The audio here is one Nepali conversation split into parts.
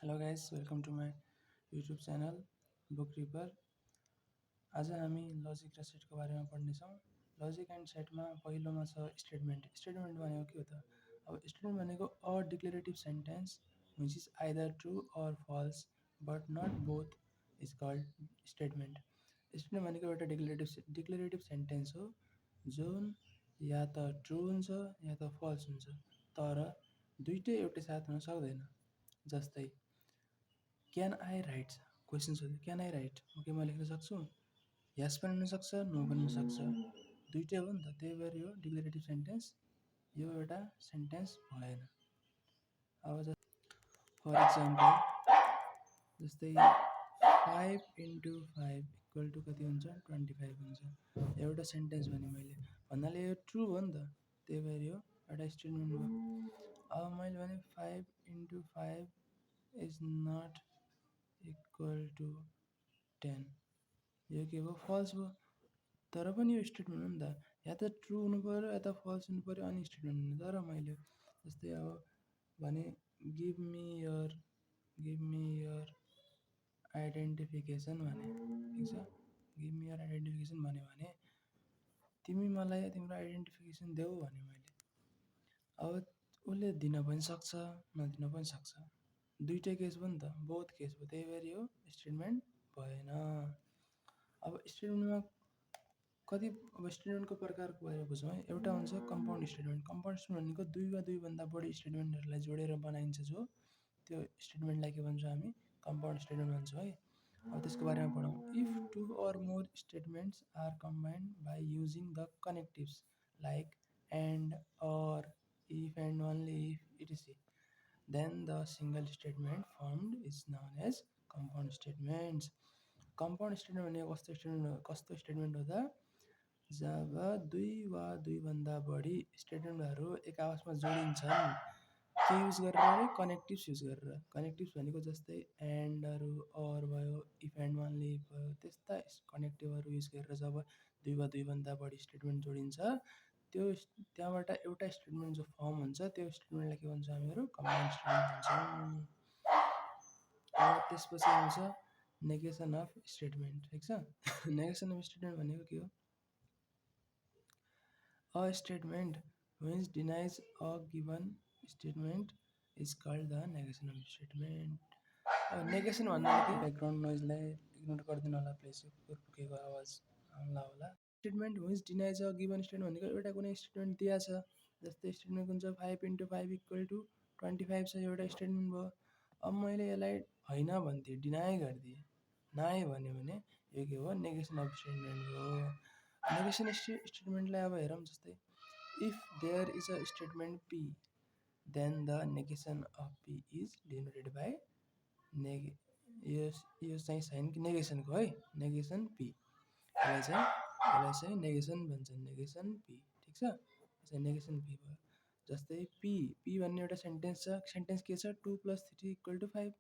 Hello guys, welcome to my YouTube channel book ripper. आज हामी लजिक र सेटको बारेमा पढ्नेछौँ। लजिक एन्ड सेटमा पहिलोमा छ स्टेटमेन्ट। स्टेटमेन्ट भनेको के हो त? अब स्टेटमेन्ट भनेको a declarative sentence which is either true or false but not both is called statement. Statement भनेको एउटा डिक्लेरेटिभ सेन्टेन्स हो जुन या त ट्रु हुन्छ या त फल्स हुन्छ, तर दुइटै एउटै साथ हुन सक्दैन। जस्तै क्यान आई राइट क्वेसन सोध्यो, क्यान आई राइट, म लेख्न सक्छु? यस पनि हुनसक्छ, नो पनि हुनसक्छ, दुइटै हो नि त। त्यही भएर यो डिक्लेरेटिभ सेन्टेन्स, यो एउटा सेन्टेन्स भएन। अब फर इक्जाम्पल जस्तै 5 × 5 इक्वल टु कति हुन्छ? 25 हुन्छ। एउटा सेन्टेन्स भने मैले भन्नाले यो ट्रु हो नि त, त्यही भएर यो एउटा स्टेटमेन्ट हो। अब मैले भने 5 × 5 इज नट इक्वल टु 10, यो के भयो? फल्स भयो। तर पनि यो स्टेटमेन्ट हो नि त, या त ट्रु हुनु पऱ्यो या त फल्स हुनु पऱ्यो, अनि स्टेटमेन्ट हुनु। तर मैले जस्तै अब भने गिभ मी यर आइडेन्टिफिकेसन भने, ठिक छ, गिभ मी यर आइडेन्टिफिकेसन भने तिमी मलाई तिम्रो आइडेन्टिफिकेसन देऊ भने मैले, अब उसले दिन पनि सक्छ नदिन पनि सक्छ, दुइटै केस भयो नि त, बोथ केस भयो। त्यही भएर यो स्टेटमेन्ट भएन। अब स्टेटमेन्टमा अब स्टेटमेन्टको प्रकारको बारेमा बुझौँ है। एउटा हुन्छ कम्पाउन्ड स्टेटमेन्ट। कम्पाउन्ड स्टेटमेन्ट भनेको दुई वा दुईभन्दा बढी स्टेटमेन्टहरूलाई जोडेर बनाइन्छ, जो त्यो स्टेटमेन्टलाई के भन्छौँ हामी? कम्पाउन्ड स्टेटमेन्ट भन्छौँ है। अब त्यसको बारेमा पढौँ। If two or more statements are combined by using the connectives like and, or, if and only if, etc, then the single statement formed is known as compound statements. compound statement भनेको कस्तो स्टेटमेन्ट हो त? जब दुई वा दुईभन्दा बढी स्टेटमेन्टहरू एक आपसमा जोडिन्छन्, के युज गरेर अरे? कनेक्टिभ्स युज गरेर। कनेक्टिभ्स भनेको जस्तै एन्डहरू, अर भयो, इफ एन्ड ओन्ली इफ भयो, त्यस्ता कनेक्टिभहरू युज गरेर जब दुई वा दुईभन्दा बढी स्टेटमेन्ट जोडिन्छ, त्यो त्यहाँबाट एउटा स्टेटमेन्ट जो फर्म हुन्छ, त्यो स्टेटमेन्टलाई के भन्छ हामीहरू? कम्पाउन्ड स्टेटमेन्ट भन्छौँ। अब त्यसपछि आउँछ नेगेसन अफ स्टेटमेन्ट, ठिक छ। नेगेसन अफ स्टेटमेन्ट भनेको के हो? A statement which denies a given statement is called the negation of statement. अब नेगेसन भन्नाले के? ब्याकग्राउन्ड नोइजलाई इग्नोर गरिदिनु होला प्लिज, कुकुर फुकेको आवाज आउला होला। Statement which denies a given statement भनेको एउटा कुनै स्टेटमेन्ट दिया छ, जस्तै स्टेटमेन्ट कुन छ? 5 × 5 इक्वल टु 25 छ, एउटा स्टेटमेन्ट भयो। अब मैले यसलाई होइन भनिदिएँ, डिनाइ गरिदिएँ, नाइ भन्यो भने यो के हो? नेगेसन अफ स्टेटमेन्ट हो। नेगेसन स्टेटमेन्टलाई अब हेरौँ। जस्तै if there is a statement P, then the negation of P is denoted by यो चाहिँ साइन नेगेसनको है, नेगेसन पी। यसलाई चाहिँ नेगेसन भन्छन्, नेगेसन पी, ठिक छ। चाहिँ नेगेसन पी भयो। जस्तै पी भन्ने एउटा सेन्टेन्स छ। सेन्टेन्स के छ? 2 + 3 = 5,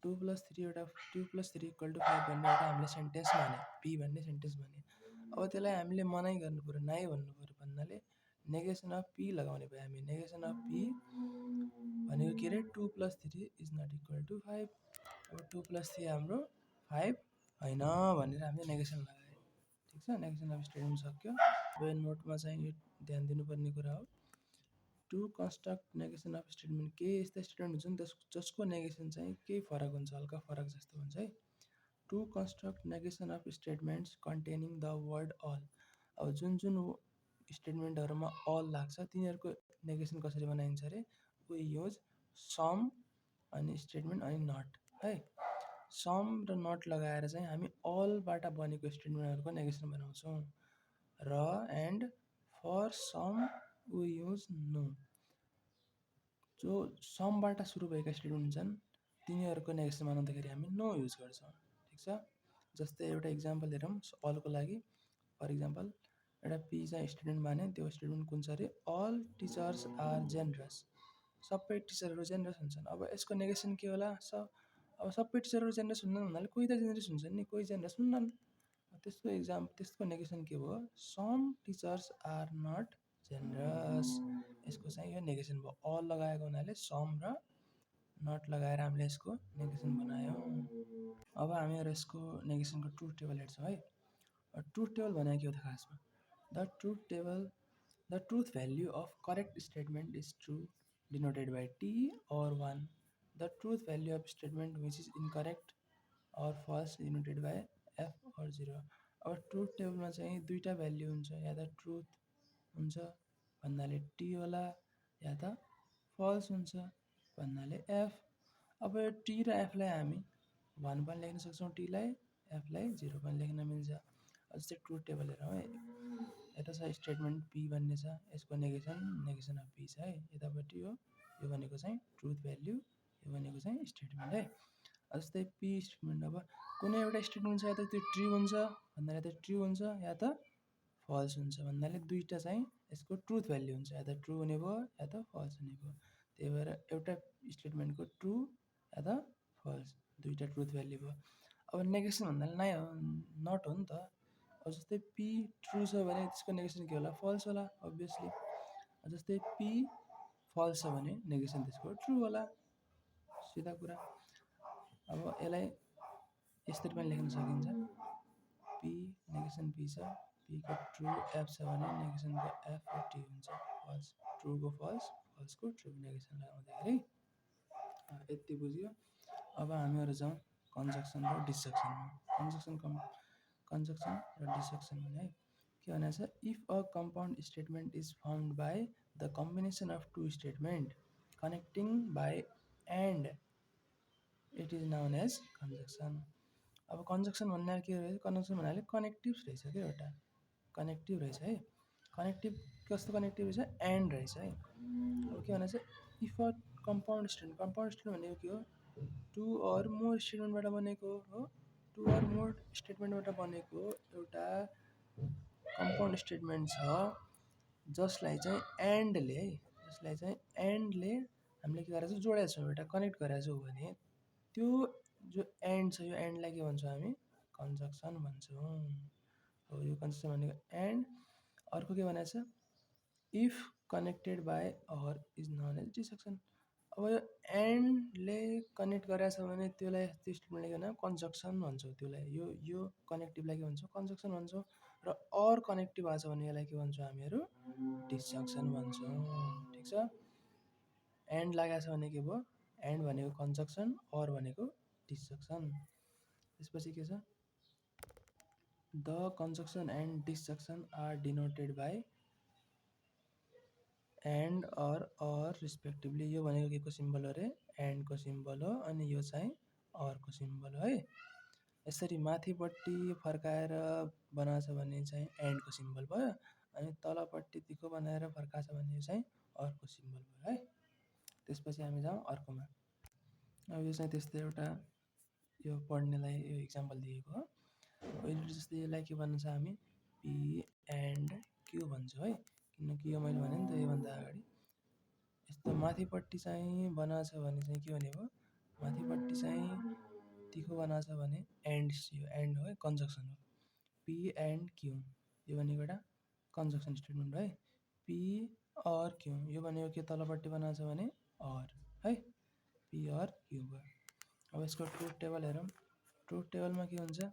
2 + 3 = 5 भन्ने एउटा हामीले सेन्टेन्स भने, पी भन्ने सेन्टेन्स भने। अब त्यसलाई हामीले मनाइ गर्नु पऱ्यो, नाइ भन्नु पऱ्यो भन्नाले नेगेसन अफ पी लगाउने भयो हामी। नेगेसन अफ पी भनेको के अरे? 2 + 3 इज नट इक्वल टु 5। अब 2 + 3 हाम्रो 5 होइन भनेर हामीले नेगेसन लगायो, ठिक छ। नेगेसन अफ स्टेटमेन्ट सक्यो। अब नोटमा चाहिँ यो ध्यान दिनुपर्ने कुरा हो। To construct negation of statement, के यस्ता स्टेटमेन्ट हुन्छ नि जसको नेगेसन चाहिँ केही फरक हुन्छ, हल्का फरक जस्तो हुन्छ है। To construct negation of statements containing the word all. अब जुन स्टेटमेन्टहरूमा अल लाग्छ तिनीहरूको नेगेसन कसरी बनाइन्छ अरे? वी युज सम अनि स्टेटमेन्ट अनि नट है। सम र नट लगाएर चाहिँ हामी अलबाट बनेको स्टेटमेन्टहरूको नेगेसन बनाउँछौँ। र and for some we use no, जो समबाट सुरु भएका स्टेटमेन्ट हुन्छन् तिनीहरूको नेगेसन बनाउँदाखेरि हामी नो युज गर्छौँ, ठिक छ। जस्तै एउटा इक्जाम्पल हेरौँ अलको लागि। फर इक्जाम्पल एउटा पी चाहिँ स्टेटमेन्ट भने, त्यो स्टेटमेन्ट कुन छ अरे? अल टिचर्स आर जेनरस, सबै टिचरहरू जेनरस हुन्छन्। अब यसको नेगेसन के होला? अब सबै टिचरहरू जेनरस हुन्छन् भन्नाले कोही त जेनरस हुन्छन् नि, कोही जेनरस हुन्नन्। त्यसको नेगेसन के भयो? Some teachers are not generous. यसको चाहिँ यो नेगेसन भयो। अल लगाएको हुनाले सम र नट लगाएर हामीले यसको नेगेसन बनायौँ। अब हामीहरू यसको नेगेसनको ट्रुथ टेबल हेर्छौँ है। ट्रुथ टेबल भनेको के हो त खासमा? The truth value of correct statement is true denoted by T or 1. The truth value of statement which is incorrect or false denoted by F or 0. अब ट्रुथ टेबलमा चाहिँ दुईवटा भ्याल्यु हुन्छ, या त ट्रुथ हुन्छ भन्नाले टी होला, या त फल्स हुन्छ भन्नाले एफ। अब यो टी र एफलाई हामी 1 पनि लेख्न सक्छौँ, टीलाई, एफलाई 0 पनि लेख्न मिल्छ। जस्तै ट्रुथ टेबल हेरौँ है। यता छ स्टेटमेन्ट पी भन्ने छ, यसको नेगेसन अफ पी छ है यतापट्टि हो। यो भनेको चाहिँ ट्रुथ भ्याल्यु, यो भनेको चाहिँ स्टेटमेन्ट है। जस्तै पी स्टेटमेन्ट, अब कुनै एउटा स्टेटमेन्ट छ या त त्यो ट्रु हुन्छ भन्नाले त ट्रु हुन्छ, या त फल्स हुन्छ भन्नाले दुईवटा चाहिँ यसको ट्रुथ भ्याल्यु हुन्छ, या त ट्रु हुने भयो या त फल्स हुने भयो। त्यही भएर एउटा स्टेटमेन्टको ट्रु या त फल्स दुईवटा ट्रुथ भ्याल्यु भयो। अब नेगेसन भन्नाले नट हो नि त। अब जस्तै पी ट्रु छ भने त्यसको नेगेसन के होला? फल्स होला अभियसली। जस्तै पी फल्स छ भने नेगेसन त्यसको ट्रु होला, सिधा कुरा। अब यसलाई यसरी पनि लेख्न सकिन्छ, पी नेगेसन पी छ, पीको ट्रु एफ छ भने नेगेसनको एफ र टी हुन्छ, फल्स ट्रुको फल्स, फल्सको ट्रु नेगेसन लगाउँदाखेरि। यति बुझ्यो। अब हामीहरू जाउँ कन्जक्सन र डिसक्सनमा। कन्जक्सन र डिसक्सन भने है के भनेको छ? If a compound statement is formed by the combination of two statement connecting by and it is known as conjunction. अब कन्जक्सन भन्नाले के रहेछ? कन्जक्सन भन्नाले कनेक्टिभ रहेछ क्या, एउटा कनेक्टिभ रहेछ है। कनेक्टिभ कस्तो कनेक्टिभ रहेछ? एन्ड रहेछ है। अब के भनेको छ? इफ अ कम्पाउन्ड स्टेटमेन्ट भनेको के हो? टु अर मोर स्टेटमेन्टबाट बनेको हो। टु अर मोर स्टेटमेन्टबाट बनेको एउटा कम्पाउन्ड स्टेटमेन्ट छ जसलाई चाहिँ एन्डले हामीले के गरेको छ? जोडेको छौँ, एउटा कनेक्ट गरेको छौँ भने त्यो जो एन्ड छ, यो एन्डलाई के भन्छौँ हामी? कन्जक्सन भन्छौँ। हो, यो कन्जक्सन भनेको एन्ड। अर्को के भनेको छ? If connected by or is known as disjunction. अब यो एन्डले कनेक्ट गरेको छ भने त्यसलाई त्यो स्टेटमेन्टले के भन्छ? कन्जक्सन भन्छौँ त्यसलाई। यो कनेक्टिभलाई के भन्छौँ? कन्जक्सन भन्छौँ। र अर कनेक्टिभ आएको छ भने यसलाई के भन्छौँ हामीहरू? डिसक्सन भन्छौँ। ठिक छ। एन्ड लागेको छ भने के भयो? एन्ड भनेको कन्जक्सन, अर भनेको डिसक्सन। त्यसपछि के छ? The conjunction and disjunction are denoted by and or respectively. यो भनेको के को सिम्बल हो रे? एन्डको सिम्बल हो, अनि यो चाहिँ अरको सिम्बल हो है। यसरी माथिपट्टि फर्काएर बनाएको छ भने चाहिँ एन्डको सिम्बल भयो, अनि तलपट्टि तिखो बनाएर फर्काएको छ भने चाहिँ अरको सिम्बल भयो है। त्यसपछि हामी जाउँ अर्कोमा। अब यो चाहिँ त्यस्तै एउटा यो पढ्नेलाई यो इक्जाम्पल दिएको हो। अहिले जस्तै यसलाई के भन्छ? हामी पी एन्ड क्यु भन्छौँ है, किनकि यो मैले भने नि त योभन्दा अगाडि। यस्तो माथिपट्टि चाहिँ बनाएको छ भने चाहिँ के हुने भयो? माथिपट्टि चाहिँ तिखो बनाएको छ भने एन्ड, यो एन्ड हो है, कन्जक्सन हो। पी एन्ड क्यु यो भनेको एउटा कन्जक्सन स्टेटमेन्ट हो है। पी अर क्यु यो भनेको के? तलपट्टि बनाएको छ भने अर है, पी अर क्यु भयो। अब यसको ट्रुथ टेबल हेरौँ। ट्रुथ टेबलमा के हुन्छ?